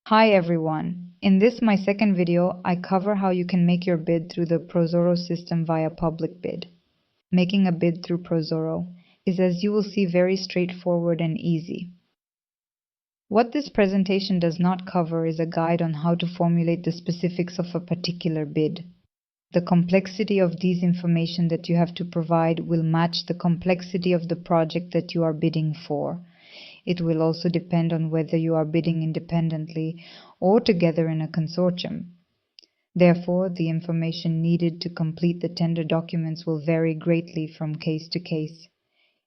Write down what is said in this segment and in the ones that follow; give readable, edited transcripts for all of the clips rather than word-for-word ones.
Hi everyone. In this my second video, I cover how you can make your bid through the Prozorro system via PublicBid. Making a bid through Prozorro is, as you will see, very straightforward and easy. What this presentation does not cover is a guide on how to formulate the specifics of a particular bid. The complexity of these information that you have to provide will match the complexity of the project that you are bidding for. It will also depend on whether you are bidding independently or together in a consortium. Therefore, the information needed to complete the tender documents will vary greatly from case to case.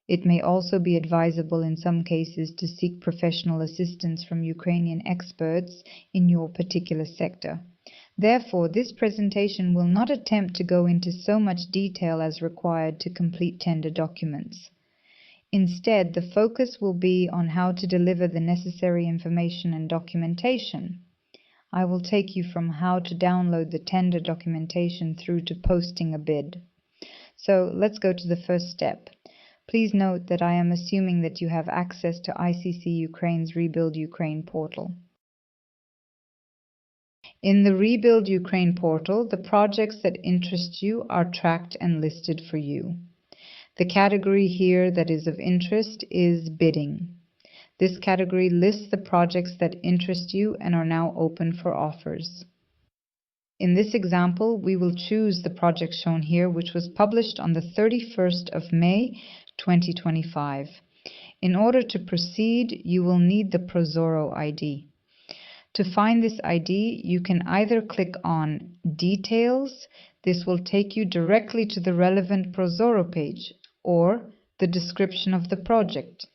It may also be advisable in some cases to seek professional assistance from Ukrainian experts in your particular sector. Therefore, this presentation will not attempt to go into so much detail as required to complete tender documents. Instead, the focus will be on how to deliver the necessary information and documentation. I will take you from how to download the tender documentation through to posting a bid. So let's go to the first step. Please note that I am assuming that you have access to ICC Ukraine's Rebuild Ukraine portal. In the Rebuild Ukraine portal, the projects that interest you are tracked and listed for you. The category here that is of interest is bidding. This category lists the projects that interest you and are now open for offers. In this example, we will choose the project shown here, which was published on the 31st of May 2025. In order to proceed, you will need the Prozorro ID. To find this ID, you can either click on Details. This will take you directly to the relevant Prozorro page, or the description of the project.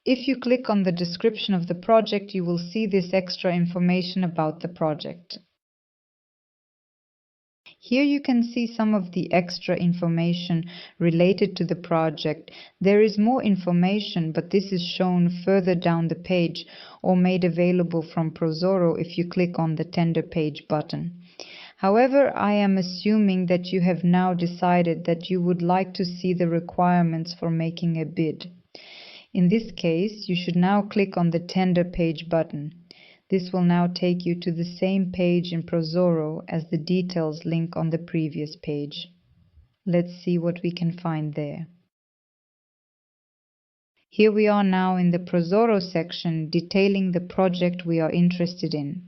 If you click on the description of the project, you will see this extra information about the project. Here you can see some of the extra information related to the project. There is more information, but this is shown further down the page or made available from Prozorro if you click on the Tender Page button. However, I am assuming that you have now decided that you would like to see the requirements for making a bid. In this case, you should now click on the Tender Page button. This will now take you to the same page in Prozorro as the details link on the previous page. Let's see what we can find there. Here we are now in the Prozorro section detailing the project we are interested in.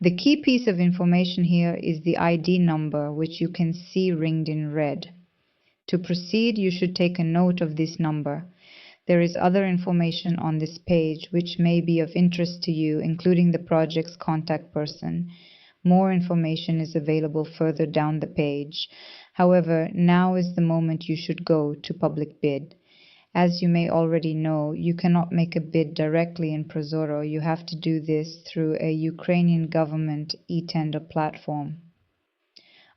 The key piece of information here is the ID number, which you can see ringed in red. To proceed, you should take a note of this number. There is other information on this page which may be of interest to you, including the project's contact person. More information is available further down the page. However, now is the moment you should go to PublicBid. As you may already know, you cannot make a bid directly in Prozorro. You have to do this through a Ukrainian government e-tender platform.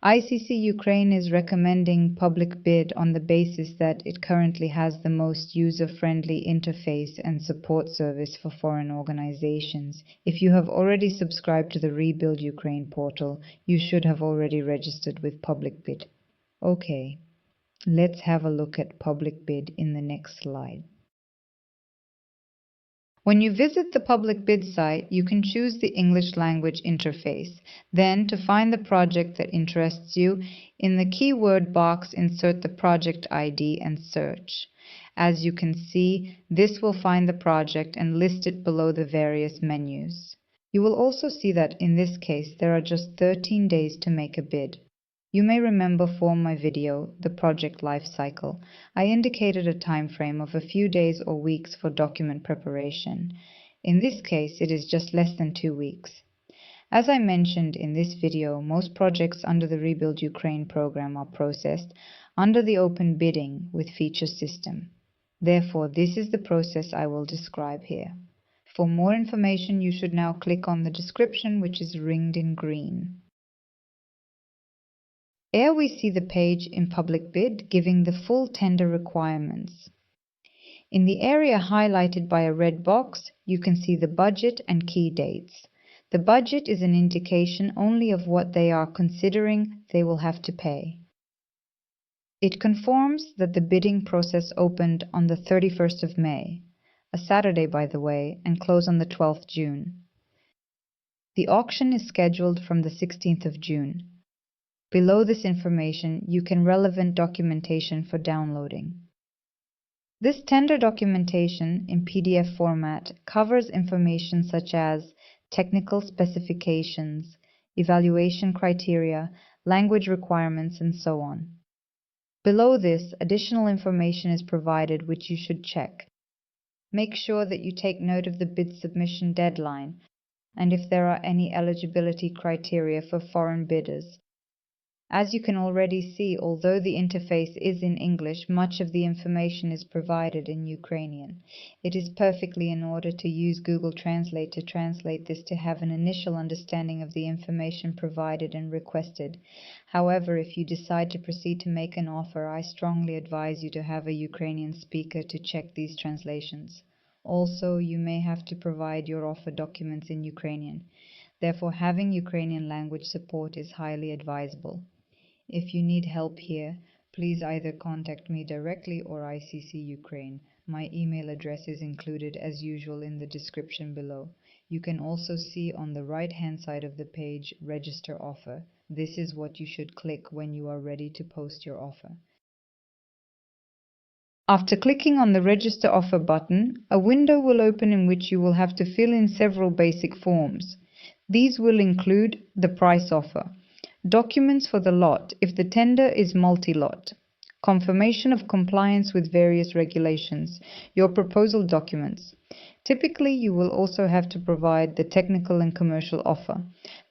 ICC Ukraine is recommending PublicBid on the basis that it currently has the most user-friendly interface and support service for foreign organizations. If you have already subscribed to the Rebuild Ukraine portal, you should have already registered with PublicBid. Okay. Let's have a look at PublicBid in the next slide. When you visit the PublicBid site, you can choose the English language interface. Then, to find the project that interests you, in the keyword box, insert the project ID and search. As you can see, this will find the project and list it below the various menus. You will also see that in this case, there are just 13 days to make a bid. You may remember from my video, The Project Life Cycle, I indicated a time frame of a few days or weeks for document preparation. In this case, it is just less than 2 weeks. As I mentioned in this video, most projects under the Rebuild Ukraine program are processed under the open bidding with feature system. Therefore, this is the process I will describe here. For more information, you should now click on the description, which is ringed in green. Here we see the page in PublicBid giving the full tender requirements. In the area highlighted by a red box, you can see the budget and key dates. The budget is an indication only of what they are considering they will have to pay. It confirms that the bidding process opened on the 31st of May, a Saturday by the way, and closed on the 12th June. The auction is scheduled from the 16th of June. Below this information, you can relevant documentation for downloading. This tender documentation in PDF format covers information such as technical specifications, evaluation criteria, language requirements, and so on. Below this, additional information is provided which you should check. Make sure that you take note of the bid submission deadline and if there are any eligibility criteria for foreign bidders. As you can already see, although the interface is in English, much of the information is provided in Ukrainian. It is perfectly in order to use Google Translate to translate this to have an initial understanding of the information provided and requested. However, if you decide to proceed to make an offer, I strongly advise you to have a Ukrainian speaker to check these translations. Also, you may have to provide your offer documents in Ukrainian. Therefore, having Ukrainian language support is highly advisable. If you need help here, please either contact me directly or ICC Ukraine. My email address is included as usual in the description below. You can also see on the right-hand side of the page, Register Offer. This is what you should click when you are ready to post your offer. After clicking on the Register Offer button, a window will open in which you will have to fill in several basic forms. These will include the price offer, documents for the lot if the tender is multi-lot, confirmation of compliance with various regulations, your proposal documents. Typically, you will also have to provide the technical and commercial offer,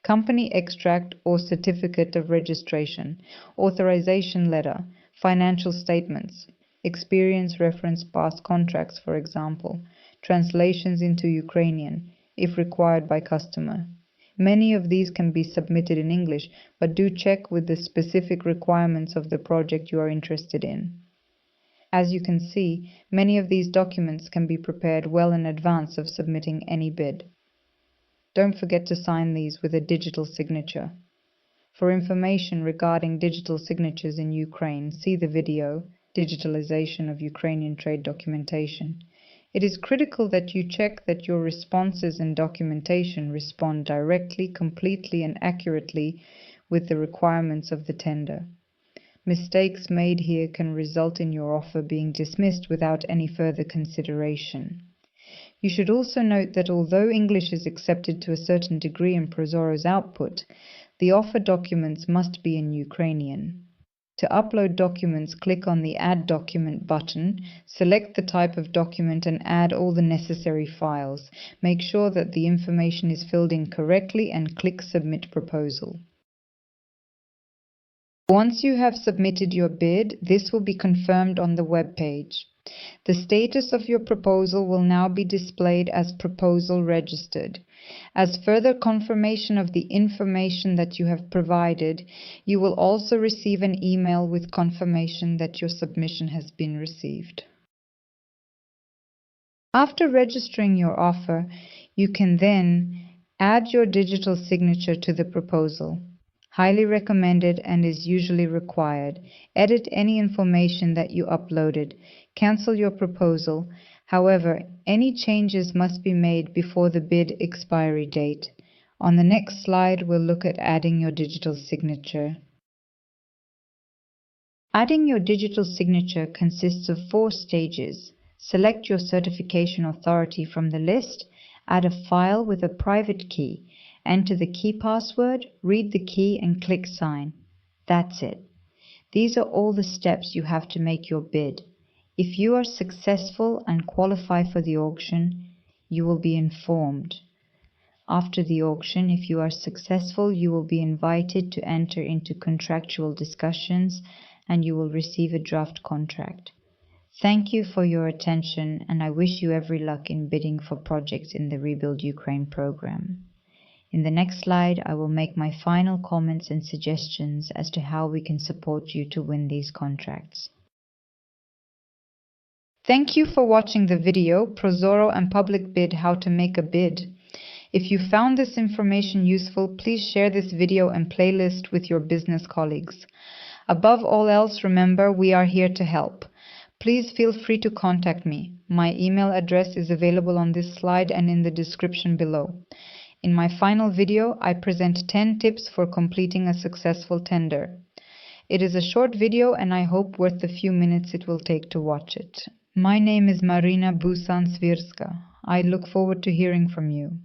company extract or certificate of registration, authorization letter, financial statements, experience reference past contracts, for example, translations into Ukrainian, if required by customer. Many of these can be submitted in English, but do check with the specific requirements of the project you are interested in. As you can see, many of these documents can be prepared well in advance of submitting any bid. Don't forget to sign these with a digital signature. For information regarding digital signatures in Ukraine, see the video, Digitalization of Ukrainian Trade Documentation. It is critical that you check that your responses and documentation respond directly, completely, and accurately with the requirements of the tender. Mistakes made here can result in your offer being dismissed without any further consideration. You should also note that although English is accepted to a certain degree in Prozorro's output, the offer documents must be in Ukrainian. To upload documents, click on the Add Document button, select the type of document and add all the necessary files. Make sure that the information is filled in correctly and click Submit Proposal. Once you have submitted your bid, this will be confirmed on the web page. The status of your proposal will now be displayed as Proposal Registered. As further confirmation of the information that you have provided, you will also receive an email with confirmation that your submission has been received. After registering your offer, you can then add your digital signature to the proposal. Highly recommended and is usually required. Edit any information that you uploaded. Cancel your proposal. However, any changes must be made before the bid expiry date. On the next slide, we'll look at adding your digital signature. Adding your digital signature consists of 4 stages. Select your certification authority from the list. Add a file with a private key. Enter the key password, read the key and click Sign. That's it. These are all the steps you have to make your bid. If you are successful and qualify for the auction, you will be informed. After the auction, if you are successful, you will be invited to enter into contractual discussions and you will receive a draft contract. Thank you for your attention and I wish you every luck in bidding for projects in the Rebuild Ukraine program. In the next slide, I will make my final comments and suggestions as to how we can support you to win these contracts. Thank you for watching the video, Prozorro and PublicBid How to Make a Bid. If you found this information useful, please share this video and playlist with your business colleagues. Above all else, remember, we are here to help. Please feel free to contact me. My email address is available on this slide and in the description below. In my final video, I present 10 tips for completing a successful tender. It is a short video and I hope worth the few minutes it will take to watch it. My name is Marina Busan-Svirska. I look forward to hearing from you.